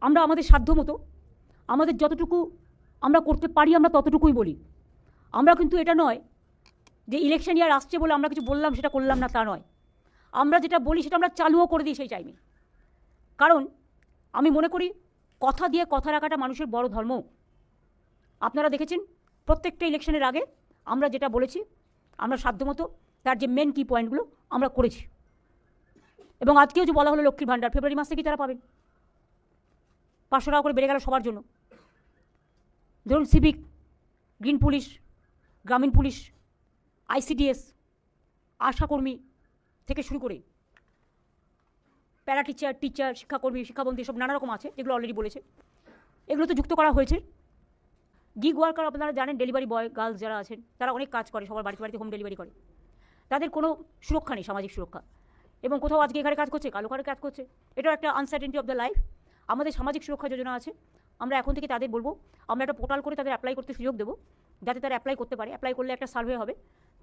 আমরা আমাদের সাধ্যমতো আমাদের যতটুকু আমরা করতে পারি আমরা ততটুকুই বলি। আমরা কিন্তু এটা নয় যে ইলেকশন ইয়ার আসছে বলে আমরা কিছু বললাম সেটা করলাম না, তা নয়। আমরা যেটা বলি সেটা আমরা চালুও করে দিই সেই টাইমে। কারণ আমি মনে করি কথা দিয়ে কথা রাখাটা মানুষের বড় ধর্ম। আপনারা দেখেছেন প্রত্যেকটা ইলেকশনের আগে আমরা যেটা বলেছি আমরা সাধ্যমতো তার যে মেন কি পয়েন্টগুলো আমরা করেছি। এবং আজকেও যে বলা হলো লক্ষ্মীর ভাণ্ডার ফেব্রুয়ারি মাস থেকেই তারা পাবেন, 500 টাকা করে বেড়ে গেল সবার জন্য। ধরুন সিভিক, গ্রিন পুলিশ, গ্রামীণ পুলিশ, আইসিডিএস, আশাকর্মী থেকে শুরু করে প্যারা টিচার, শিক্ষাকর্মী, শিক্ষাবন্ধী, সব নানা রকম আছে যেগুলো অলরেডি বলেছে। এগুলো তো যুক্ত করা হয়েছে। গিগ ওয়ার্কার আপনারা জানেন, ডেলিভারি বয় গার্লস যারা আছেন তারা অনেক কাজ করে, সবার বাড়িতে বাড়িতে হোম ডেলিভারি করে। তাদের কোনো সুরক্ষা নেই, সামাজিক সুরক্ষা। এবং কোথাও আজকে এখানে কাজ করছে, কালো ঘরে কাজ করছে, এটাও একটা আনসার্টেনিটি অফ দ্য লাইফ। আমাদের সামাজিক সুরক্ষা যোজনা আছে, আমরা এখন থেকে তাদের বলবো আমরা একটা পোর্টাল করে তাদের অ্যাপ্লাই করতে সুযোগ দেবো, যাতে তারা অ্যাপ্লাই করতে পারে। অ্যাপ্লাই করলে একটা সার্ভে হবে,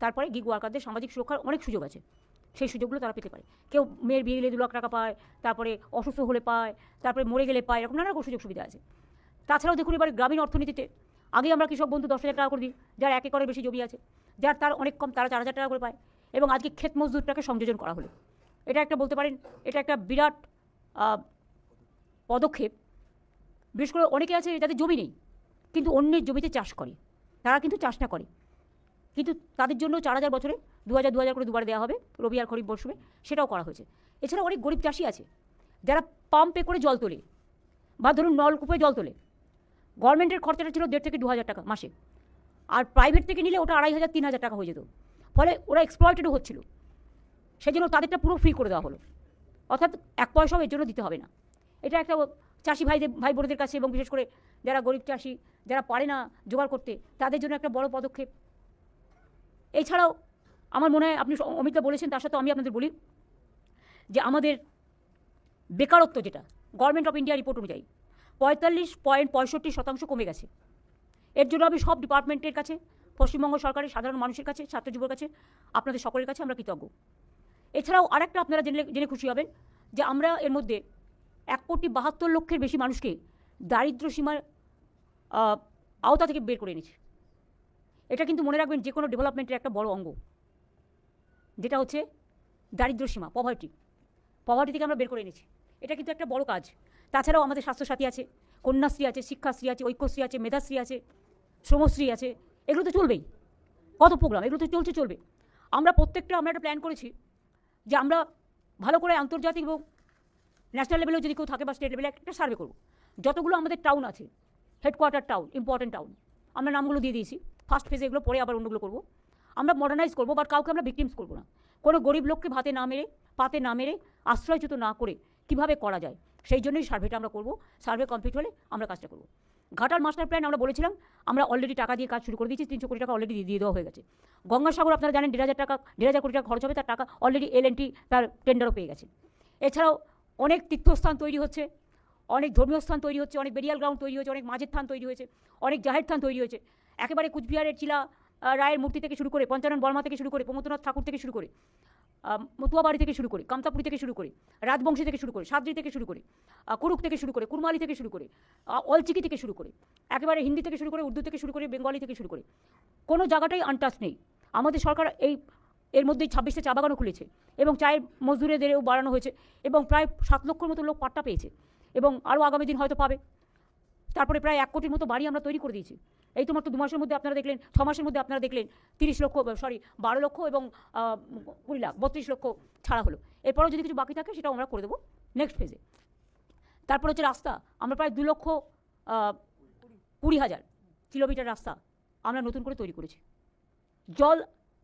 তারপরে গিগ ওয়ার্কারদের সামাজিক সুরক্ষার অনেক সুযোগ আছে, সেই সুযোগগুলো তারা পেতে পারে। কেউ মেয়ের বিয়ে দিলে 2 লাখ টাকা পায়, তারপরে অসুস্থ হলে পায়, তারপরে মরে গেলে পায়, এরকম নানা রকম সুযোগ সুবিধা আছে। তাছাড়াও দেখুন এবার গ্রামীণ অর্থনীতিতে আগে আমরা কৃষক বন্ধু 10,000 টাকা করে দিই, যার 1 একরের বেশি জমি আছে, যার তার অনেক কম তারা 4,000 টাকা করে পায়। এবং আজকে ক্ষেত মজদুরটাকে সংযোজন করা হলো। এটা একটা বলতে পারেন এটা একটা বিরাট পদক্ষেপ। বিশেষ করে অনেকে আছে যাদের জমি নেই কিন্তু অন্যের জমিতে চাষ করে, তারা কিন্তু চাষটা করে, কিন্তু তাদের জন্য 4,000 বছরে 2,000 করে দুবার দেওয়া হবে, রবি আর খরিফ মরশুমে, সেটাও করা হয়েছে। এছাড়া অনেক গরিব চাষি আছে যারা পাম্পে করে জল তোলে বা ধরুন নলকূপে জল তোলে। গভর্নমেন্টের খরচাটা ছিল 1,500 থেকে 2,000 টাকা মাসে, আর প্রাইভেট থেকে নিলে ওটা 2,500 3,000 টাকা হয়ে যেত। ফলে ওরা এক্সপ্লয়েটেডও হচ্ছিল, সেই জন্য তাদেরটা পুরো ফ্রি করে দেওয়া হলো, অর্থাৎ 1 পয়সাও এর জন্য দিতে হবে না। এটা একটা চাষি ভাই বোনদের কাছে এবং বিশেষ করে যারা গরিব চাষি, যারা পারে না জোগাড় করতে, তাদের জন্য একটা বড় পদক্ষেপ। এছাড়াও আমার মনে হয় আপনি অমিতা বলেছেন, তার সাথে আমি আপনাদের বলি যে আমাদের বেকারত্ব যেটা গভর্নমেন্ট অফ ইন্ডিয়া রিপোর্ট অনুযায়ী 45.65% কমে গেছে। এর জন্য আমি সব ডিপার্টমেন্টের কাছে, পশ্চিমবঙ্গ সরকারের সাধারণ মানুষের কাছে, ছাত্র যুবর কাছে, আপনাদের সকলের কাছে আমরা কৃতজ্ঞ। এছাড়াও আরেকটা আপনারা জেনে খুশি হবেন যে আমরা এর মধ্যে 1,72,00,000 বেশি মানুষকে দারিদ্র্য সীমার আওতা থেকে বের করে এনেছি। এটা কিন্তু মনে রাখবেন যে কোনো ডেভেলপমেন্টের একটা বড় অঙ্গ, যেটা হচ্ছে দারিদ্র্য সীমা, পভার্টি থেকে আমরা বের করে এনেছি। এটা কিন্তু একটা বড় কাজ। তাছাড়াও আমাদের স্বাস্থ্যসাথী আছে, কন্যাশ্রী আছে, শিক্ষাশ্রী আছে, ঐক্যশ্রী আছে, মেধাশ্রী আছে, শ্রমশ্রী আছে, এগুলো তো চলবেই। কত প্রোগ্রাম, এগুলো তো চলবে। আমরা একটা প্ল্যান করেছি যে আমরা ভালো করে আন্তর্জাতিক এবং ন্যাশনাল লেভেলেও যদি কেউ থাকে বা স্টেট লেভেলে একটা সার্ভে করব। যতগুলো আমাদের টাউন আছে, হেডকোয়ার্টার টাউন, ইম্পর্টেন্ট টাউন, আমরা নামগুলো দিয়ে দিয়েছি। ফার্স্ট ফেজে এগুলো, পরে আবার অন্যগুলো করবো। আমরা মডার্নাইজ করবো, বাট কাউকে আমরা ভিকটিমস করবো না। কোনো গরিব লোককে পাতে না মেরে আশ্রয়চ্যুত না করে কীভাবে করা যায়, সেই জন্যই সার্ভেটা আমরা করবো। সার্ভে কমপ্লিট হলে আমরা কাজটা করবো। ঘাটাল মাস্টার প্ল্যান আমরা বলেছিলাম, আমরা অলরেডি টাকা দিয়ে কাজ শুরু করে দিয়েছি, 300 কোটি টাকা অলরেডি দিয়ে দেওয়া হয়ে গেছে। গঙ্গাসাগর আপনারা জানেন 1,500 কোটি টাকা খরচ হবে, তার টাকা অলরেডি L&T তার টেন্ডারও পেয়ে গেছে। এছাড়াও অনেক তীর্থস্থান তৈরি হচ্ছে, অনেক ধর্মীয় স্থান তৈরি হচ্ছে, অনেক বেরিয়াল গ্রাউন্ড তৈরি হয়েছে, অনেক মাঝের থান তৈরি হয়েছে, অনেক জাহের থান তৈরি হয়েছে। একেবারে কুচবিহারের চিলা রায়ের মূর্তি থেকে শুরু করে, পঞ্চানন বর্মা থেকে শুরু করে, প্রমথনাথ ঠাকুর থেকে শুরু করে, মতুয়াবাড়ি থেকে শুরু করে, কামতাপুরি থেকে শুরু করে, রাজবংশী থেকে শুরু করে, সাদ্রি থেকে শুরু করে, কুরুক থেকে শুরু করে, কুরমালি থেকে শুরু করে, অলচিকি থেকে শুরু করে, একেবারে হিন্দি থেকে শুরু করে, উর্দু থেকে শুরু করে, বেঙ্গলি থেকে শুরু করে, কোনো জায়গাটাই আনটাচ নেই। আমাদের সরকার এর মধ্যেই 26টা চা বাগানও খুলেছে এবং চায়ের মজদুরেদেরও বাড়ানো হয়েছে এবং প্রায় 7 লক্ষর মতো লোক পাট্টা পেয়েছে এবং আরও আগামী দিন হয়তো পাবে। তারপরে প্রায় 1 কোটির মতো বাড়ি আমরা তৈরি করে দিয়েছি। এই তো মাত্র 2 মাসের মধ্যে আপনারা দেখলেন, 6 মাসের মধ্যে আপনারা দেখলেন 12 লক্ষ এবং 20 লাখ 32 লক্ষ ছাড়া হলো। এরপরেও যদি কিছু বাকি থাকে সেটাও আমরা করে দেবো নেক্সট ফেজে। তারপর হচ্ছে রাস্তা, আমরা প্রায় 2,20,000 কিলোমিটার রাস্তা আমরা নতুন করে তৈরি করেছি। জল,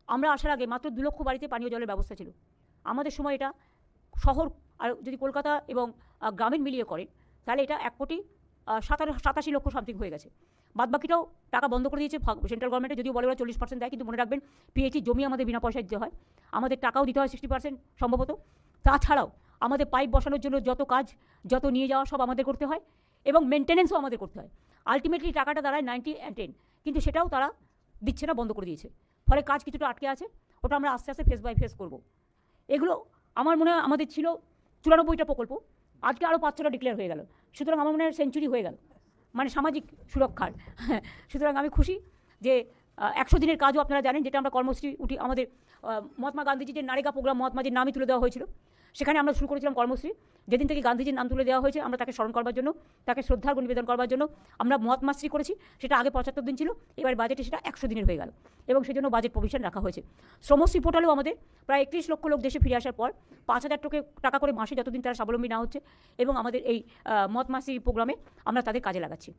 আমরা আসার আগে মাত্র 2 লক্ষ বাড়িতে পানীয় জলের ব্যবস্থা ছিল। আমাদের সময় এটা শহর, আর যদি কলকাতা এবং গ্রামীণ মিলিয়ে করে তাহলে এটা 1,87 লক্ষ সামথিং হয়ে গেছে। বাদবাকিটাও টাকা বন্ধ করে দিয়েছে সেন্ট্রাল গভর্নমেন্টে, যদিও বলে ওরা 40% দেয়, কিন্তু মনে রাখবেন পিএইচি জমি আমাদের বিনা পয়সায় দিতে হয়, আমাদের টাকাও দিতে হয় 60% সম্ভবত। তাছাড়াও আমাদের পাইপ বসানোর জন্য যত কাজ, যত নিয়ে যাওয়া সব আমাদের করতে হয় এবং মেনটেন্যান্সও আমাদের করতে হয়। আলটিমেটলি টাকাটা দাঁড়ায় 90 and 10, কিন্তু সেটাও তারা দিচ্ছে না, বন্ধ করে দিয়েছে। ফলে কাজ কিছুটা আটকে আছে, ওটা আমরা আস্তে আস্তে ফেস বাই ফেস করব। এগুলো আমার মনে হয় আমাদের ছিল 94টা প্রকল্প, আজকে আরও 5-6টা ডিক্লেয়ার হয়ে গেল। সুতরাং আমার মনে হয় সেঞ্চুরি হয়ে গেল মানে সামাজিক সুরক্ষার। সুতরাং আমি খুশি যে 100 দিনের কাজও আপনারা জানেন, যেটা আমরা কর্মসূচি উঠি আমাদের মহাত্মা গান্ধীজির যে নারেগা প্রোগ্রাম মহাত্মাজির নামই তুলে দেওয়া হয়েছিল, সেখানে আমরা শুরু করেছিলাম কর্মসূচি। যেদিন থেকে গান্ধীজির নাম তুলে দেওয়া হয়েছে আমরা তাকে স্মরণ করবার জন্য, তাকে শ্রদ্ধার্ঘ্য নিবেদন করবার জন্য আমরা মহাত্মাশ্রী করেছি। সেটা আগে 75 দিন ছিল, এবার বাজেটে সেটা 100 দিনের হয়ে গেল এবং সেজন্য বাজেট প্রভিশন রাখা হয়েছে। শ্রমশ্রী পোর্টালেও আমাদের প্রায় 31 লক্ষ লোক দেশে ফিরে আসার পর 5,000 টাকা করে মাসে যতদিন তারা স্বাবলম্বী না হচ্ছে এবং আমাদের এই মহাত্মাশ্রী প্রোগ্রামে আমরা তাদের কাজে লাগাচ্ছি।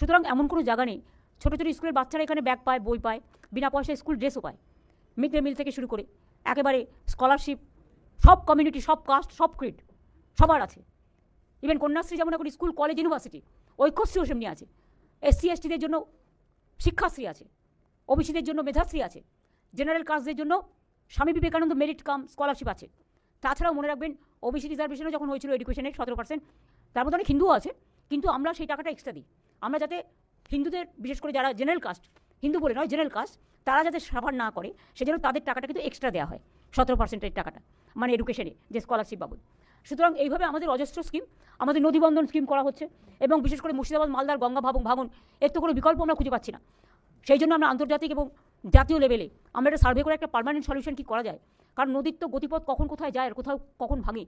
সুতরাং এমন কোনো জায়গা নেই। ছোটো ছোটো স্কুলের বাচ্চারা এখানে ব্যাগ পায়, বই পায়, বিনা পয়সায় স্কুল ড্রেসও পায়, মিড ডে মিল থেকে শুরু করে একেবারে স্কলারশিপ, সব কমিউনিটি, সব কাস্ট, সব ক্রিড সবার আছে। ইভেন কন্যাশ্রী যেমন এখন স্কুল, কলেজ, ইউনিভার্সিটি, ঐক্যশ্রীও সেমনি আছে। SC STদের জন্য শিক্ষাশ্রী আছে, ওবিসিদের জন্য মেধাশ্রী আছে, জেনারেল কাস্টদের জন্য Swami Vivekananda merit cum scholarship আছে। তাছাড়াও মনে রাখবেন ওবিসি রিজার্ভেশনও যখন হয়েছিল এডুকেশনের 17%, তার মধ্যে অনেক হিন্দুও আছে, কিন্তু আমরা সেই টাকাটা এক্সট্রা দিই। আমরা যাতে হিন্দুদের, বিশেষ করে যারা জেনারেল কাস্ট, হিন্দু বলে নয় জেনারেল কাস্ট, তারা যাতে সাফার না করে সেজন্য তাদের টাকাটা কিন্তু এক্সট্রা দেওয়া হয়, 17%-এর টাকাটা, মানে এডুকেশনে যে স্কলারশিপ বাবদ। সুতরাং এইভাবে আমাদের অজস্র স্কিম, আমাদের নদীবন্ধন স্কিম করা হচ্ছে এবং বিশেষ করে মুর্শিদাবাদ, মালদার গঙ্গা ভাঙন, এর তো কোনো বিকল্প আমরা খুঁজে পাচ্ছি না। সেই জন্য আমরা আন্তর্জাতিক এবং জাতীয় লেভেলে আমরা একটা সার্ভে করে একটা পার্মানেন্ট সলিউশন কী করা যায়, কারণ নদীর তো গতিপথ কখন কোথায় যায় আর কোথাও কখন ভাঙে